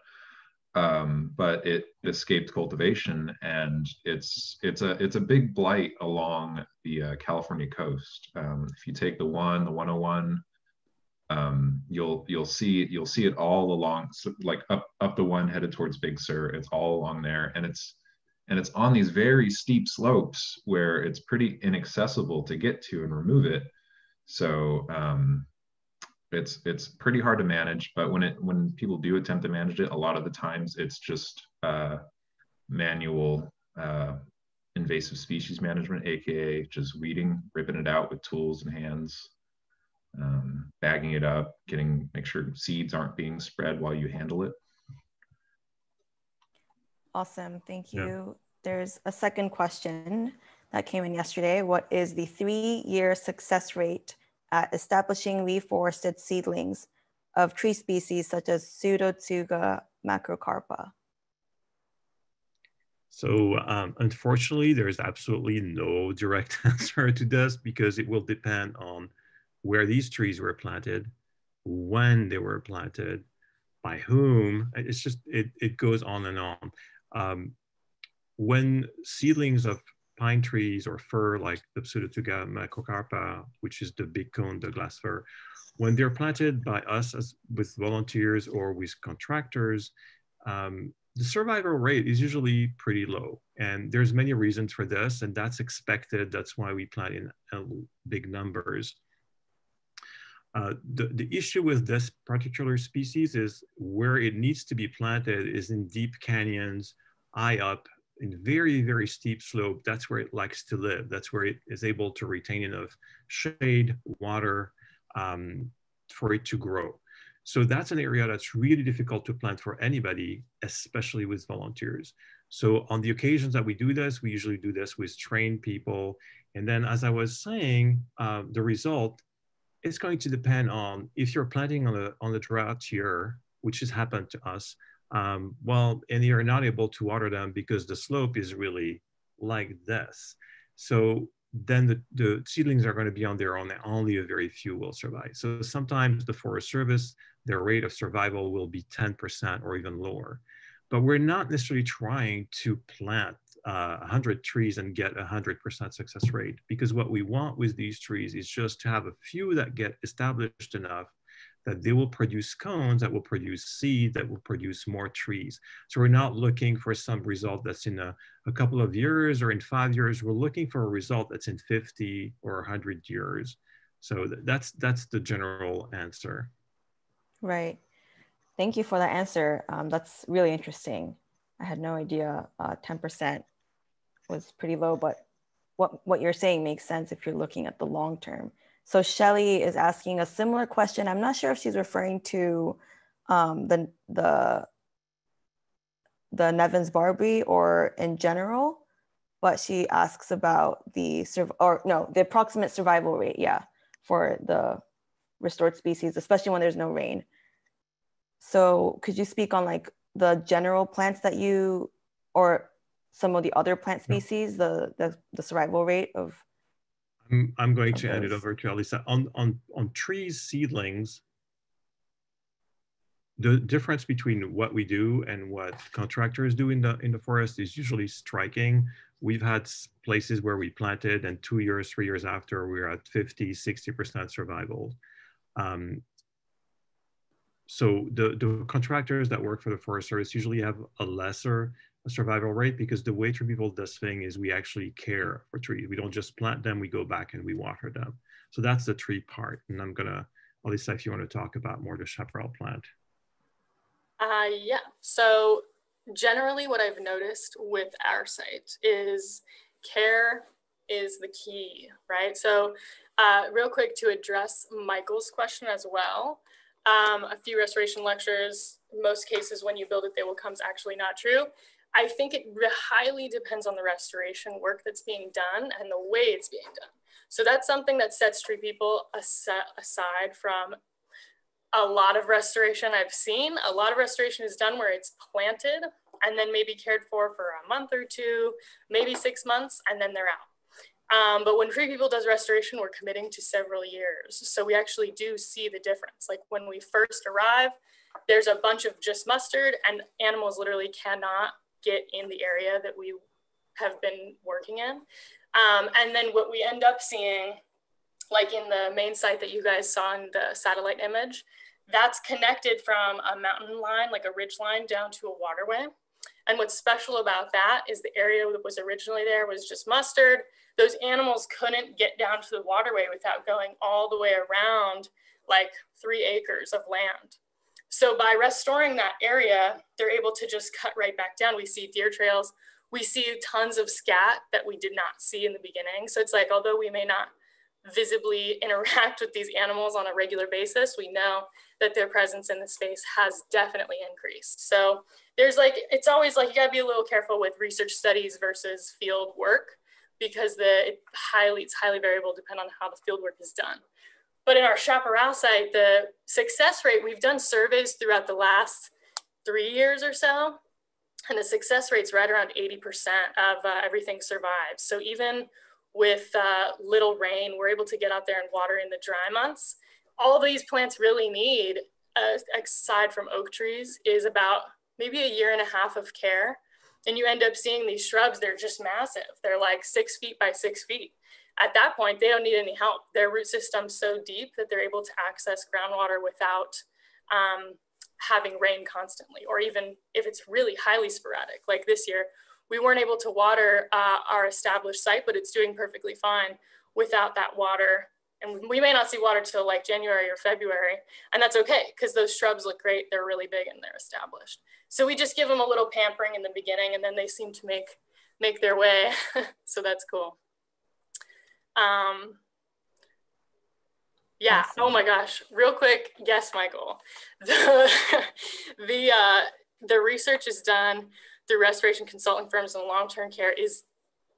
but it escaped cultivation, and it's a big blight along the California coast. If you take the 101. You'll see it all along, like up the one headed towards Big Sur. It's all along there, and it's on these very steep slopes where it's pretty inaccessible to get to and remove it. So it's pretty hard to manage. But when people do attempt to manage it, a lot of the times it's just manual invasive species management, aka just weeding, ripping it out with tools and hands. Bagging it up, make sure seeds aren't being spread while you handle it. Awesome, thank you. Yeah. There's a second question that came in yesterday. What is the 3-year success rate at establishing reforested seedlings of tree species such as Pseudotsuga macrocarpa? So unfortunately, there's absolutely no direct answer to this because it will depend on where these trees were planted, when they were planted, by whom. It's just, it goes on and on. When seedlings of pine trees or fir, like the Pseudotsuga macrocarpa, which is the big cone, the glass fir, when they're planted by us with volunteers or with contractors, the survival rate is usually pretty low. And there's many reasons for this, and that's expected. That's why we plant in big numbers. The issue with this particular species is where it needs to be planted is in deep canyons, high up in very, very steep slope, that's where it likes to live. That's where it is able to retain enough shade, water, for it to grow. So that's an area that's really difficult to plant for anybody, especially with volunteers. So on the occasions that we do this, we usually do this with trained people. And then, as I was saying, the result is going to depend on if you're planting on the drought year, which has happened to us, well, and you're not able to water them because the slope is really like this. So then the seedlings are going to be on their own, and only a very few will survive. So sometimes the Forest Service, their rate of survival will be 10% or even lower. But we're not necessarily trying to plant 100 trees and get 100% success rate, because what we want with these trees is just to have a few that get established enough that they will produce cones, that will produce seed, that will produce more trees. So we're not looking for some result that's in a couple of years or in 5 years. We're looking for a result that's in 50 or 100 years. So that's the general answer. Right. Thank you for that answer. That's really interesting. I had no idea 10% was pretty low, but what you're saying makes sense if you're looking at the long term. So Shelly is asking a similar question. I'm not sure if she's referring to the Nevins Barbary or in general, but she asks about the approximate survival rate, for the restored species, especially when there's no rain. So could you speak on like the general plants that you, or some of the other plant species, the survival rate of? I'm going to hand it over to Alyssa. On trees, seedlings, the difference between what we do and what contractors do in the forest is usually striking. We've had places where we planted and 2 years, 3 years after, we're at 50, 60% survival. So the contractors that work for the Forest Service usually have a lesser survival rate, because the way TreePeople does thing is we actually care for trees. We don't just plant them, we go back and we water them. So that's the tree part. And I'm gonna, Alyssa, if you want to talk about more the chaparral plant. Yeah, so generally what I've noticed with our site is care is the key, right? So real quick, to address Michael's question as well, a few restoration lectures, most cases when you build it, they will come is actually not true. I think it highly depends on the restoration work that's being done and the way it's being done. So that's something that sets TreePeople aside from a lot of restoration I've seen. A lot of restoration is done where it's planted and then maybe cared for a month or two, maybe 6 months, and then they're out. But when TreePeople does restoration, we're committing to several years. So we actually do see the difference. Like when we first arrive, there's a bunch of just mustard and animals literally cannot get in the area that we have been working in. And then what we end up seeing, like in the main site that you guys saw in the satellite image, that's connected from a mountain line, like a ridge line, down to a waterway. And what's special about that is the area that was originally there was just mustard. Those animals couldn't get down to the waterway without going all the way around like 3 acres of land. So by restoring that area, they're able to just cut right back down. We see deer trails. We see tons of scat that we did not see in the beginning. So it's like, although we may not visibly interact with these animals on a regular basis, we know that their presence in the space has definitely increased. So there's like, it's always like, you gotta be a little careful with research studies versus field work, because it's highly variable depending on how the field work is done. But in our chaparral site, the success rate, we've done surveys throughout the last 3 years or so, and the success rate's right around 80% of everything survives. So even with little rain, we're able to get out there and water in the dry months. All these plants really need, aside from oak trees, is about maybe 1.5 years of care. And you end up seeing these shrubs, they're just massive. They're like 6 feet by 6 feet. At that point, they don't need any help. Their root system's so deep that they're able to access groundwater without having rain constantly, or even if it's really highly sporadic. Like this year, we weren't able to water our established site, but it's doing perfectly fine without that water And we may not see water till like January or February, and that's okay, because those shrubs look great, they're really big and they're established. So we just give them a little pampering in the beginning, and then they seem to make their way. So that's cool. Yeah, awesome. Oh my gosh, real quick, yes, Michael. The research is done through restoration consulting firms, and long-term care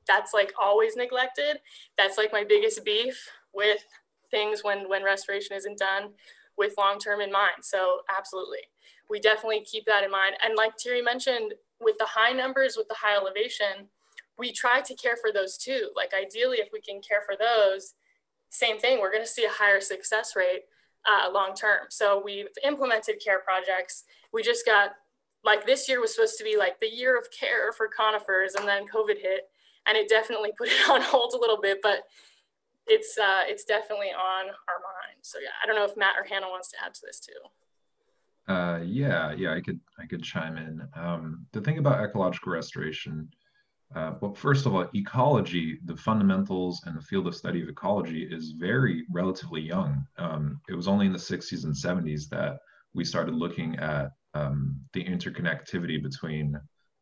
that's like always neglected. That's like my biggest beef with things when restoration isn't done with long-term in mind. So absolutely, we definitely keep that in mind. And like Thierry mentioned, with the high numbers, with the high elevation, we try to care for those too. Like ideally, if we can care for those, same thing, we're gonna see a higher success rate long-term. So we've implemented care projects. We just got, like this year was supposed to be like the year of care for conifers, and then COVID hit, and it definitely put it on hold a little bit, but it's definitely on our mind. So yeah, I don't know if Matt or Hannah wants to add to this too. Yeah, I could chime in. The thing about ecological restoration, well, first of all, ecology, the fundamentals and the field of study of ecology is very relatively young. It was only in the 60s and 70s that we started looking at the interconnectivity between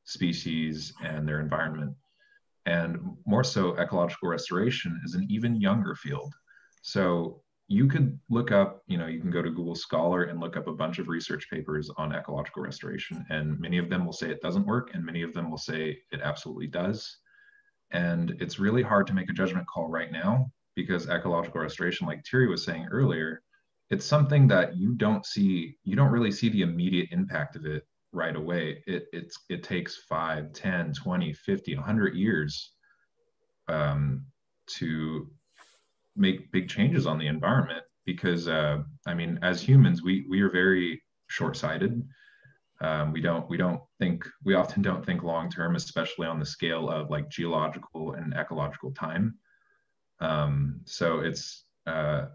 species and their environment. And more so, ecological restoration is an even younger field. So you could look up, you can go to Google Scholar and look up a bunch of research papers on ecological restoration. And many of them will say it doesn't work, and many of them will say it absolutely does. And it's really hard to make a judgment call right now, because ecological restoration, like Thierry was saying earlier, it's something that you don't really see the immediate impact of it right away. It takes 5, 10, 20, 50, 100 years to make big changes on the environment, because I mean, as humans, we are very short-sighted. We often don't think long-term, especially on the scale of like geological and ecological time. So it's to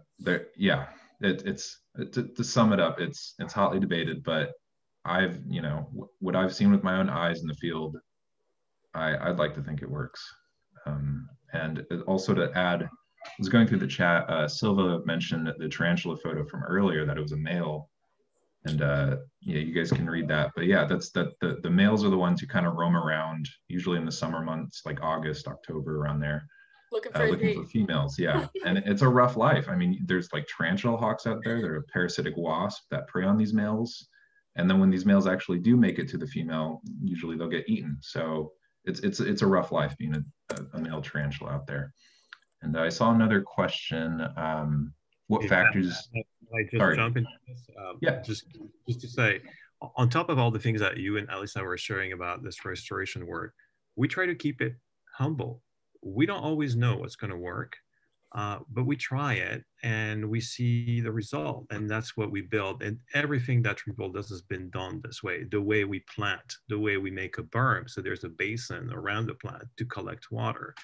sum it up, it's hotly debated, but what I've seen with my own eyes in the field, I'd like to think it works. And also to add, I was going through the chat, Silva mentioned the tarantula photo from earlier, that it was a male. And yeah, you guys can read that. But yeah, the males are the ones who kind of roam around, usually in the summer months, like August, October, around there. Looking for females, yeah. And it's a rough life. I mean, there's like tarantula hawks out there. They're a parasitic wasp that prey on these males. And then when these males actually do make it to the female, usually they'll get eaten. So it's a rough life being a male tarantula out there. And I saw another question. What factors? I just jump into this. Yeah. Just to say, on top of all the things that you and Alyssa were sharing about this restoration work, we try to keep it humble. We don't always know what's going to work, but we try it and we see the result, and that's what we build. And everything that TreePeople does has been done this way. The way we plant, the way we make a berm, so there's a basin around the plant to collect water.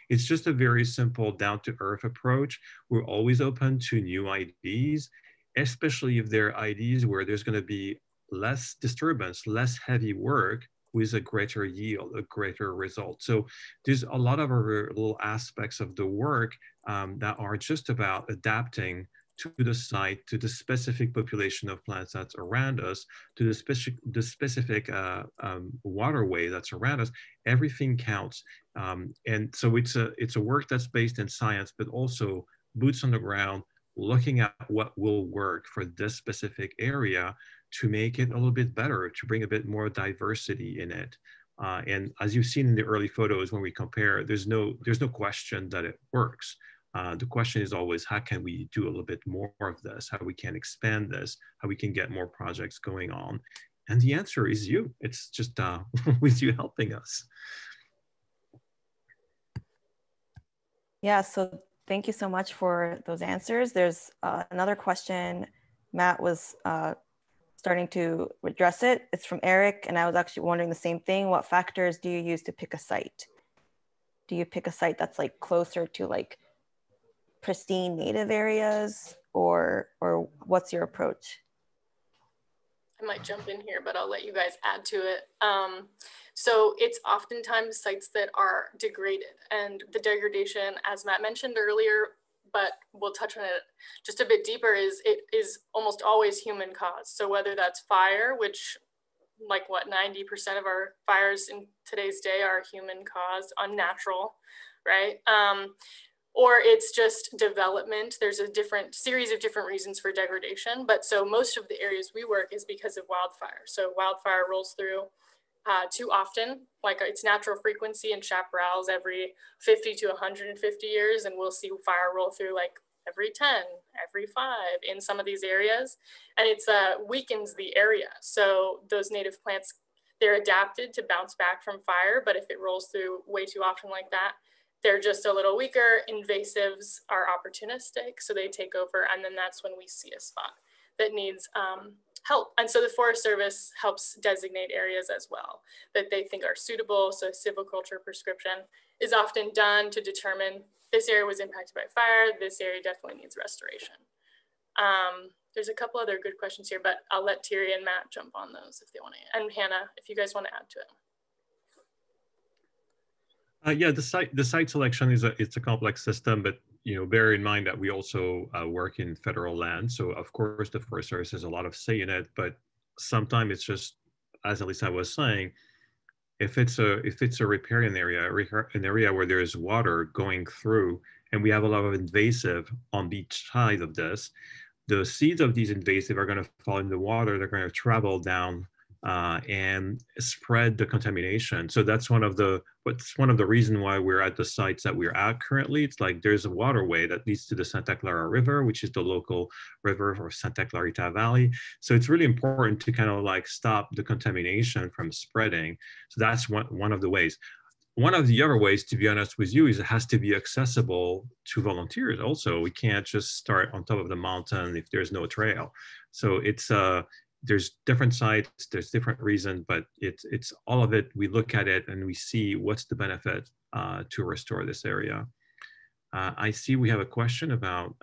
It's just a very simple, down-to-earth approach. We're always open to new ideas, especially if there are ideas where there's going to be less disturbance, less heavy work, with a greater yield, a greater result. So there's a lot of other little aspects of the work that are just about adapting to the site, to the specific population of plants that's around us, to the specific waterway that's around us. Everything counts. And so it's a work that's based in science, but also boots on the ground, looking at what will work for this specific area to make it a little bit better, to bring a bit more diversity in it. And as you've seen in the early photos, when we compare, there's no question that it works. The question is always, how can we do a little bit more of this? How we can expand this? How we can get more projects going on? And the answer is you. It's just with you helping us. Yeah, so thank you so much for those answers. There's another question. Matt was starting to address it. It's from Eric, and I was actually wondering the same thing. What factors do you use to pick a site? Do you pick a site that's like closer to like pristine native areas, or what's your approach? I might jump in here, but I'll let you guys add to it. So it's oftentimes sites that are degraded, and the degradation, as Matt mentioned earlier, but we'll touch on it just a bit deeper, is it is almost always human caused. So whether that's fire, which like what, 90% of our fires in today's day are human caused, unnatural, right? Or it's just development. There's a different series of different reasons for degradation. But so most of the areas we work is because of wildfire. So wildfire rolls through too often, like its natural frequency in chaparrals every 50 to 150 years. And we'll see fire roll through like every 10, every 5 in some of these areas. And it's weakens the area. So those native plants, they're adapted to bounce back from fire. But if it rolls through way too often like that, they're just a little weaker. Invasives are opportunistic, so they take over, and then that's when we see a spot that needs help. And so the Forest Service helps designate areas as well that they think are suitable. So silviculture prescription is often done to determine this area was impacted by fire, this area definitely needs restoration. There's a couple other good questions here, but I'll let Thierry and Matt jump on those if they want to, and Hannah, if you guys want to add to it. Yeah, the site selection it's a complex system, but bear in mind that we also work in federal land. So of course the Forest Service has a lot of say in it, but sometimes it's just, as Alyssa was saying, if it's a riparian area, an area where there is water going through, and we have a lot of invasive on each side of this, the seeds of these invasive are going to fall in the water. They're going to travel down and spread the contamination. So that's one of the reasons why we're at the sites that we're at currently. It's like there's a waterway that leads to the Santa Clara River, which is the local river for Santa Clarita Valley. So it's really important to kind of like stop the contamination from spreading. So that's one of the ways. One of the other ways, to be honest with you, is it has to be accessible to volunteers also. We can't just start on top of the mountain if there's no trail. So it's there's different sites, there's different reasons, but it's all of it. We look at it and we see what's the benefit to restore this area. I see we have a question about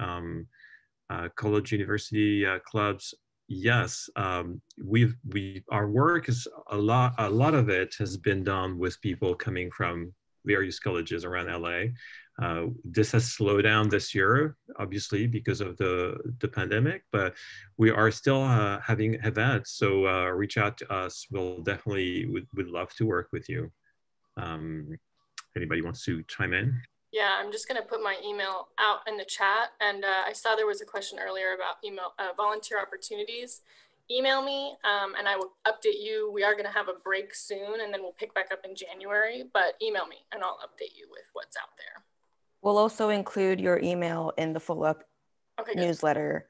college university clubs. Yes, our work is a lot of it has been done with people coming from various colleges around LA. This has slowed down this year, obviously, because of the pandemic, but we are still having events. So reach out to us. We'll definitely would love to work with you. Anybody wants to chime in? Yeah, I'm just going to put my email out in the chat. And I saw there was a question earlier about email volunteer opportunities. Email me and I will update you. We are going to have a break soon and then we'll pick back up in January, but email me and I'll update you with what's out there. We'll also include your email in the follow-up newsletter.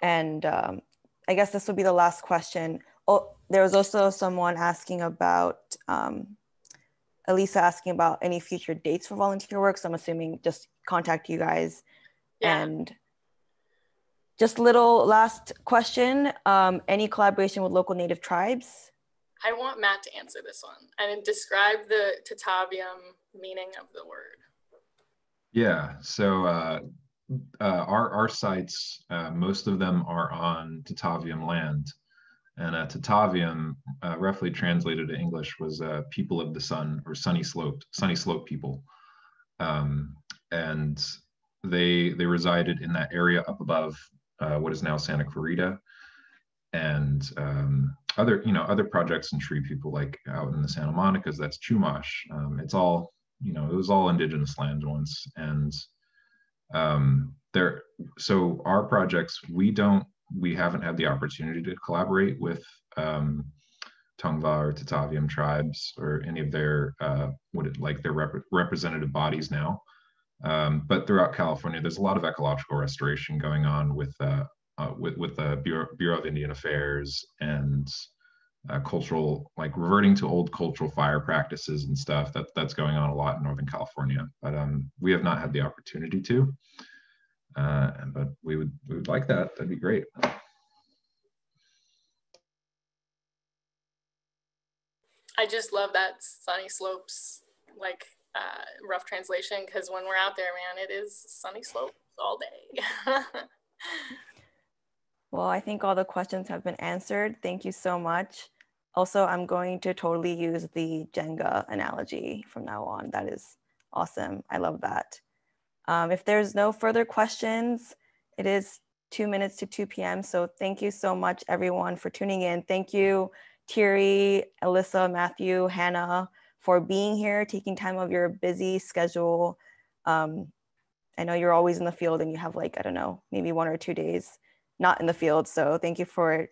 And I guess this will be the last question. Oh, there was also someone asking about, Alyssa asking about any future dates for volunteer work. So I'm assuming just contact you guys. Yeah. And just little last question, any collaboration with local native tribes? I want Matt to answer this one and describe the Tataviam meaning of the word. Yeah, so our sites, most of them are on Tataviam land. And Tataviam, roughly translated to English, was people of the sun, or sunny slope people. And they resided in that area up above what is now Santa Clarita, and other projects and TreePeople, like out in the Santa Monica's, that's Chumash. It's all, it was all indigenous land once. And so our projects, we haven't had the opportunity to collaborate with Tongva or Tataviam tribes or any of their their representative bodies now. But throughout California, there's a lot of ecological restoration going on with the Bureau of Indian Affairs and cultural, like reverting to old cultural fire practices and stuff. That's going on a lot in Northern California, but we have not had the opportunity to. But we would like that. That'd be great. I just love that sunny slopes, like rough translation, because when we're out there, man, it is sunny slopes all day. Well, I think all the questions have been answered. Thank you so much. Also, I'm going to totally use the Jenga analogy from now on. That is awesome. I love that. If there's no further questions, it is 2 minutes to 2 p.m. So thank you so much, everyone, for tuning in. Thank you, Thierry, Alyssa, Matthew, Hannah, for being here, taking time of your busy schedule. I know you're always in the field and you have like, I don't know, maybe 1 or 2 days not in the field. So thank you for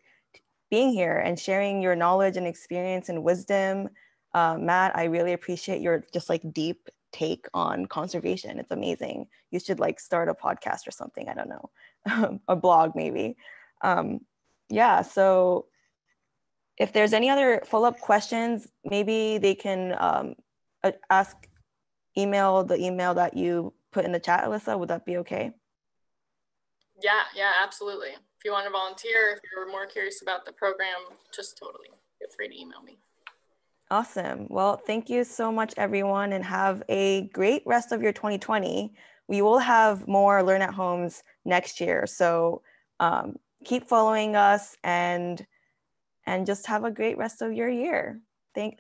being here and sharing your knowledge and experience and wisdom. Matt, I really appreciate your just like deep take on conservation. It's amazing. You should like start a podcast or something. I don't know, a blog maybe. Yeah, so if there's any other follow-up questions, maybe they can email the email that you put in the chat, Alyssa. Would that be okay? Yeah, absolutely. If you want to volunteer, if you're more curious about the program, just totally feel free to email me. Awesome. Well, thank you so much, everyone, and have a great rest of your 2020. We will have more Learn at Homes next year. So keep following us and just have a great rest of your year.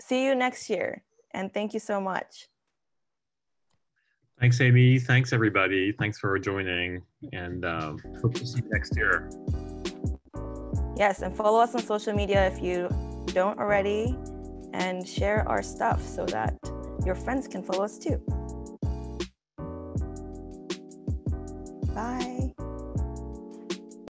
See you next year. And thank you so much. Thanks, Amy. Thanks, everybody. Thanks for joining. And hope to see you next year. Yes, and follow us on social media if you don't already, and share our stuff so that your friends can follow us too.